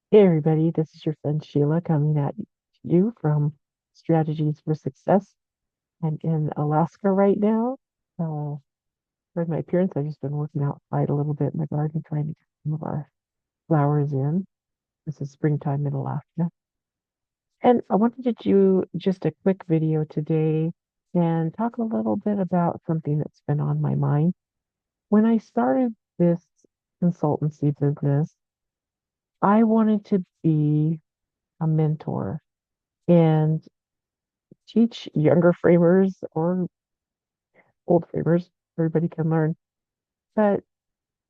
Hey everybody, this is your friend Sheila coming at you from Strategies for Success. I'm in Alaska right now. For my appearance, I've just been working outside a little bit in the garden trying to get some of our flowers in. This is springtime in Alaska. And I wanted to do just a quick video today and talk a little bit about something that's been on my mind. When I started this consultancy business, I wanted to be a mentor and teach younger framers or old framers. Everybody can learn. But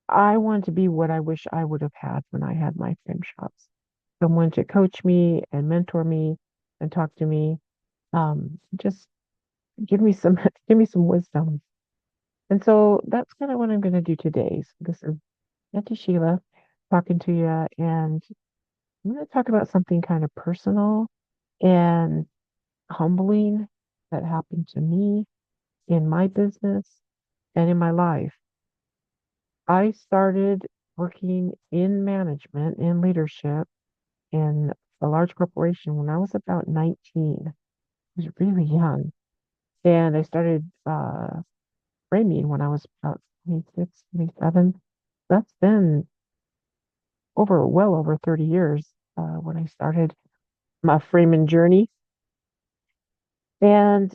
I want to be what I wish I would have had when I had my frame shops. Someone to coach me and mentor me and talk to me. Just give me some give me some wisdom. And so that's kind of what I'm going to do today. So this is Auntie Sheila talking to you, and I'm going to talk about something kind of personal and humbling that happened to me in my business and in my life. I started working in management and leadership in a large corporation when I was about 19. I was really young. And I started framing when I was about 26, 27. That's been well over 30 years when I started my framing journey. And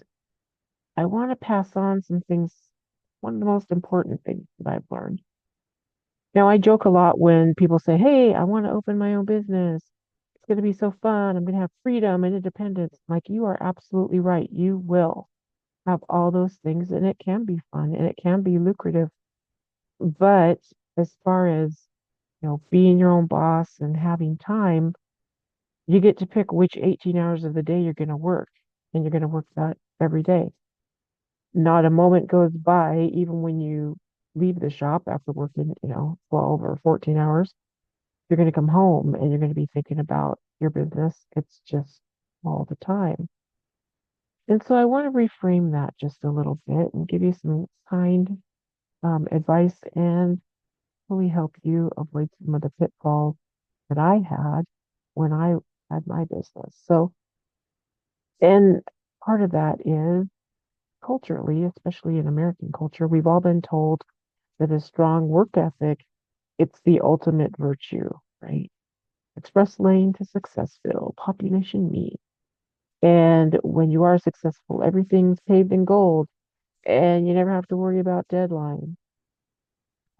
I want to pass on some things, one of the most important things that I've learned. Now, I joke a lot when people say, "Hey, I want to open my own business. It's going to be so fun. I'm going to have freedom and independence." Like, you are absolutely right. You will have all those things, and it can be fun and it can be lucrative. But as far as, being your own boss and having time, you get to pick which 18 hours of the day you're going to work, and you're going to work that every day. Not a moment goes by, even when you leave the shop after working, 12 or 14 hours. You're going to come home and you're going to be thinking about your business. It's just all the time. And so I want to reframe that just a little bit and give you some kind advice and really help you avoid some of the pitfalls that I had when I had my business. So, and part of that is culturally, especially in American culture, we've all been told that a strong work ethic, it's the ultimate virtue, right? Express lane to Successville, population me. And when you are successful, everything's paved in gold and you never have to worry about deadline.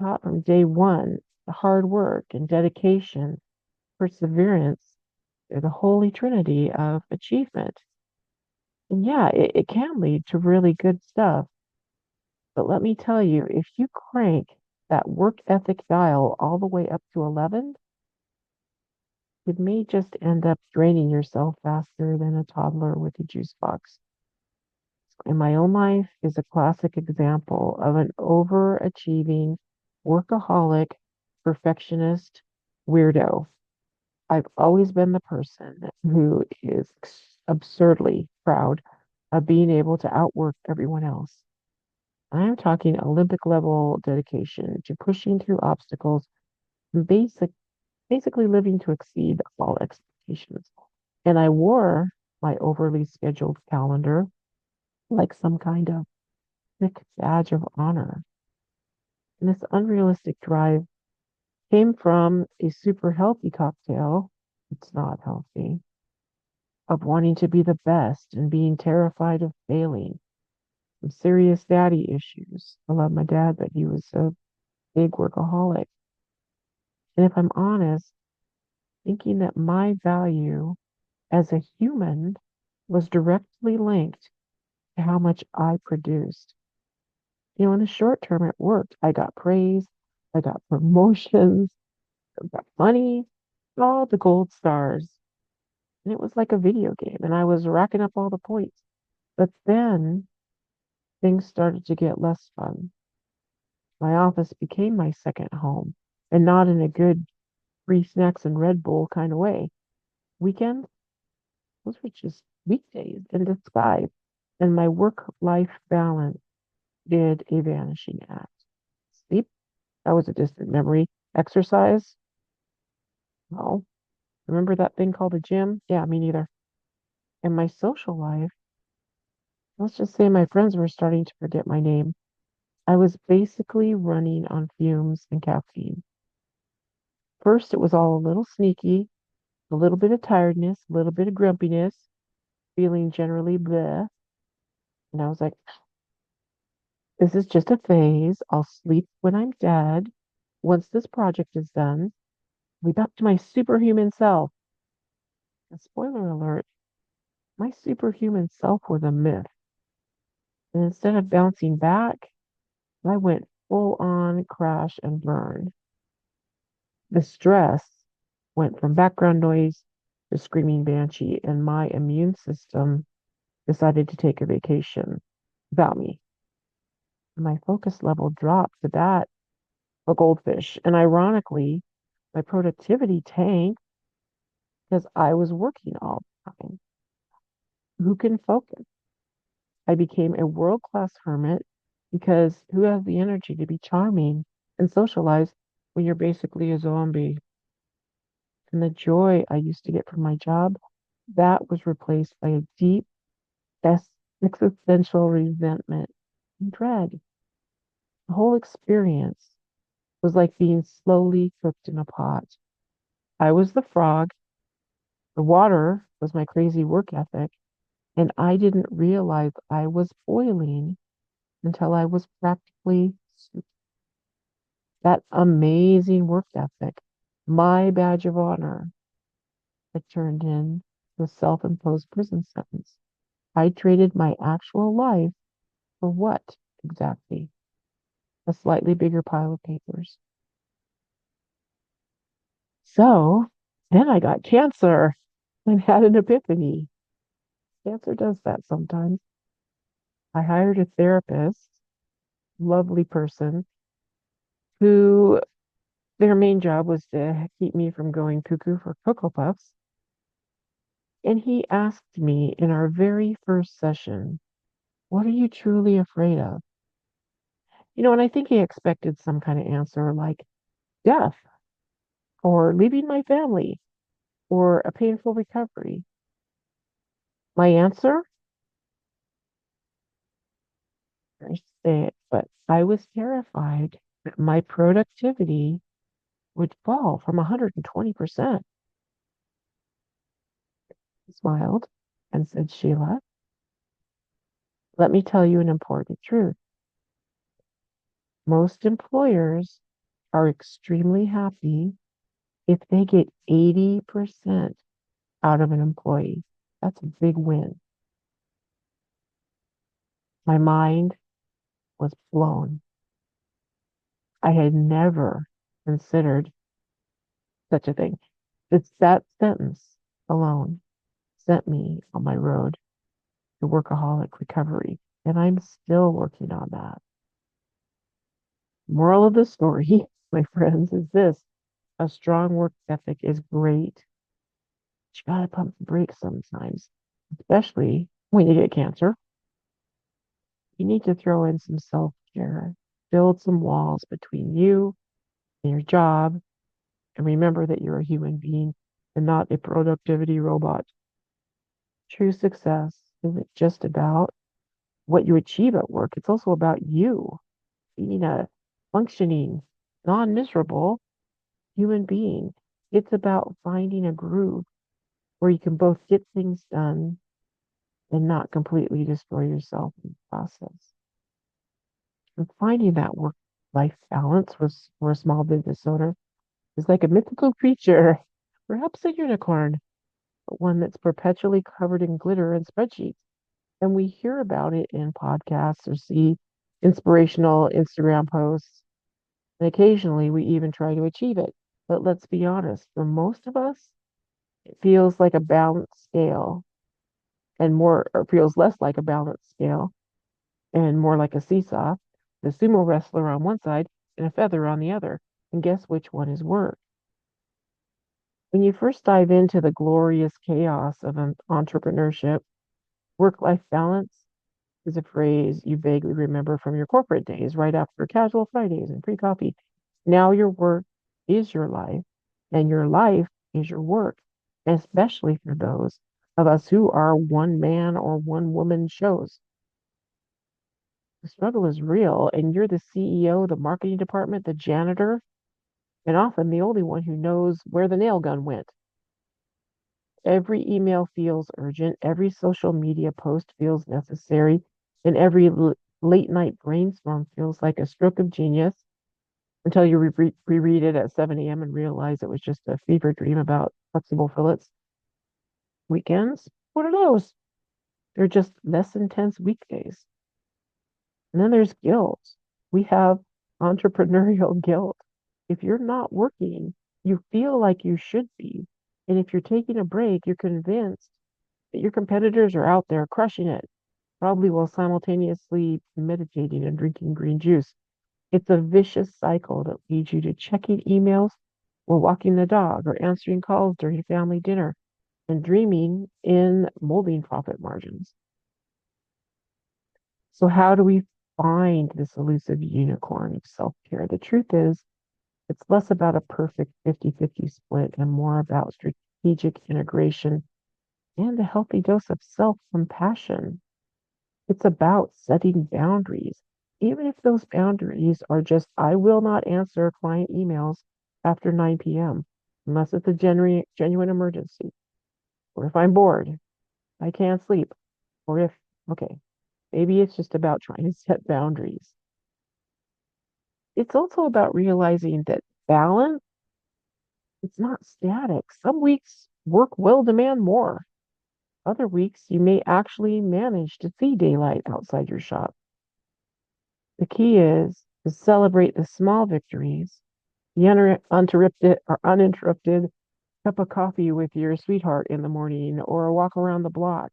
Taught from day one, the hard work and dedication, perseverance, they're the holy trinity of achievement. And yeah, it can lead to really good stuff. But let me tell you, if you crank that work ethic dial all the way up to 11, it may just end up draining yourself faster than a toddler with a juice box. In my own life is a classic example of an overachieving, workaholic, perfectionist weirdo. I've always been the person who is absurdly proud of being able to outwork everyone else. I am talking Olympic level dedication to pushing through obstacles and basically living to exceed all expectations. And I wore my overly scheduled calendar like some kind of thick badge of honor. And this unrealistic drive came from a super healthy cocktail. It's not healthy. Of wanting to be the best and being terrified of failing. Some serious daddy issues. I love my dad, but he was a big workaholic. And if I'm honest, thinking that my value as a human was directly linked to how much I produced. In the short term, it worked. I got praise, I got promotions, I got money, all the gold stars. And it was like a video game, and I was racking up all the points. But then things started to get less fun. My office became my second home, and not in a good free snacks and Red Bull kind of way. Weekends, those were just weekdays in disguise. And my work life balance did a vanishing act. Sleep, that was a distant memory. Exercise, no. Remember that thing called a gym? Yeah, me neither. And my social life, let's just say my friends were starting to forget my name. I was basically running on fumes and caffeine. First, it was all a little sneaky, a little bit of tiredness, a little bit of grumpiness, feeling generally bleh. And I was like, this is just a phase. I'll sleep when I'm dead. Once this project is done, I'll be back to my superhuman self. And spoiler alert, my superhuman self was a myth. And instead of bouncing back, I went full on crash and burn. The stress went from background noise to screaming banshee, and my immune system decided to take a vacation without me. My focus level dropped to that of a goldfish. And ironically, my productivity tanked because I was working all the time. Who can focus? I became a world-class hermit because who has the energy to be charming and socialize when you're basically a zombie? And the joy I used to get from my job, that was replaced by a deep existential resentment and dread. The whole experience was like being slowly cooked in a pot. I was the frog, the water was my crazy work ethic, and I didn't realize I was boiling until I was practically that amazing work ethic, my badge of honor, had turned into a self-imposed prison sentence. I traded my actual life for what exactly? A slightly bigger pile of papers. So then I got cancer and had an epiphany. Cancer does that sometimes. I hired a therapist, lovely person, who their main job was to keep me from going cuckoo for Cocoa Puffs. And he asked me in our very first session, what are you truly afraid of? And I think he expected some kind of answer like death or leaving my family or a painful recovery. My answer, I say it, but I was terrified that my productivity would fall from 120%. He smiled and said, Sheila, let me tell you an important truth. Most employers are extremely happy if they get 80% out of an employee. That's a big win. My mind was blown. I had never considered such a thing. It's that sentence alone sent me on my road to workaholic recovery, and I'm still working on that. Moral of the story, my friends, is this. A strong work ethic is great. But you gotta pump the brakes sometimes, especially when you get cancer. You need to throw in some self-care, build some walls between you and your job, and remember that you're a human being and not a productivity robot. True success isn't just about what you achieve at work, it's also about you being a functioning, non miserable human being. It's about finding a groove where you can both get things done and not completely destroy yourself in the process. And finding that work life balance was for a small business owner is like a mythical creature, perhaps a unicorn, but one that's perpetually covered in glitter and spreadsheets. And we hear about it in podcasts or see inspirational Instagram posts. And occasionally we even try to achieve it. But let's be honest, for most of us, it feels like a balanced scale and more, or feels less like a balanced scale and more like a seesaw. The sumo wrestler on one side and a feather on the other. And guess which one is work? When you first dive into the glorious chaos of entrepreneurship, work-life balance is a phrase you vaguely remember from your corporate days, right after casual Fridays and free coffee. Now your work is your life, and your life is your work. especially for those of us who are one man or one woman shows. The struggle is real, and you're the CEO, the marketing department, the janitor, and often the only one who knows where the nail gun went. Every email feels urgent, every social media post feels necessary, and every late night brainstorm feels like a stroke of genius until you reread it at 7 a.m. and realize it was just a fever dream about flexible fillets. Weekends? What are those? They're just less intense weekdays. And then there's guilt. We have entrepreneurial guilt. If you're not working, you feel like you should be. And if you're taking a break, you're convinced that your competitors are out there crushing it, probably while simultaneously meditating and drinking green juice. It's a vicious cycle that leads you to checking emails while walking the dog or answering calls during family dinner and dreaming in molding profit margins. So, how do we find this elusive unicorn of self care? The truth is, it's less about a perfect 50-50 split and more about strategic integration and a healthy dose of self compassion. It's about setting boundaries, even if those boundaries are just, I will not answer client emails after 9 p.m. unless it's a genuine emergency, or if I'm bored, I can't sleep, or if, okay, maybe it's just about trying to set boundaries. It's also about realizing that balance, it's not static. Some weeks work will demand more. Other weeks you may actually manage to see daylight outside your shop. The key is to celebrate the small victories, the uninterrupted cup of coffee with your sweetheart in the morning, or a walk around the block,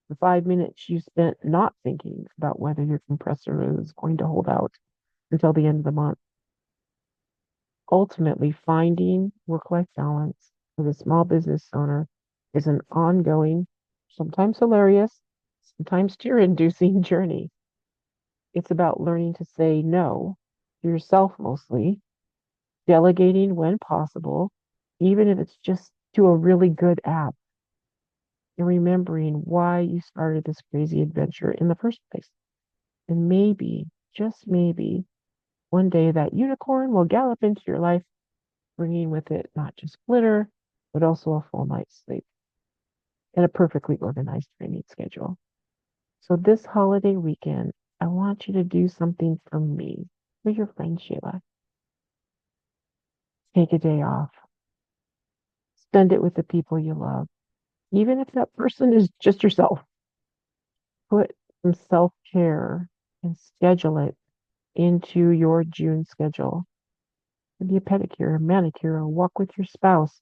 the 5 minutes you spent not thinking about whether your compressor is going to hold out until the end of the month. Ultimately, finding work-life balance for the small business owner is an ongoing, sometimes hilarious, sometimes tear-inducing journey. It's about learning to say no to yourself mostly, delegating when possible, even if it's just to a really good app, and remembering why you started this crazy adventure in the first place. And maybe, just maybe, one day that unicorn will gallop into your life, bringing with it not just glitter, but also a full night's sleep and a perfectly organized training schedule. So this holiday weekend, I want you to do something for me, for your friend Sheila. Take a day off. Spend it with the people you love. Even if that person is just yourself, put some self-care and schedule it into your June schedule. Maybe a pedicure, a manicure, a walk with your spouse,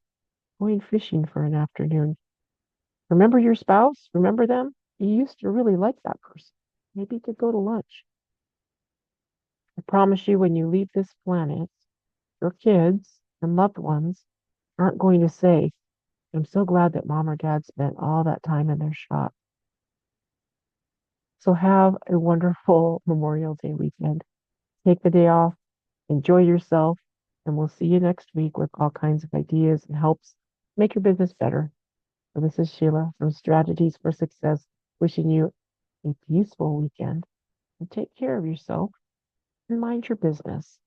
going fishing for an afternoon. Remember your spouse? Remember them? You used to really like that person. Maybe you could go to lunch. I promise you, when you leave this planet, your kids and loved ones aren't going to say, I'm so glad that mom or dad spent all that time in their shop. So have a wonderful Memorial Day weekend. Take the day off, enjoy yourself, and we'll see you next week with all kinds of ideas and helps make your business better. So this is Sheila from Strategies for Success, wishing you a peaceful weekend and take care of yourself and mind your business.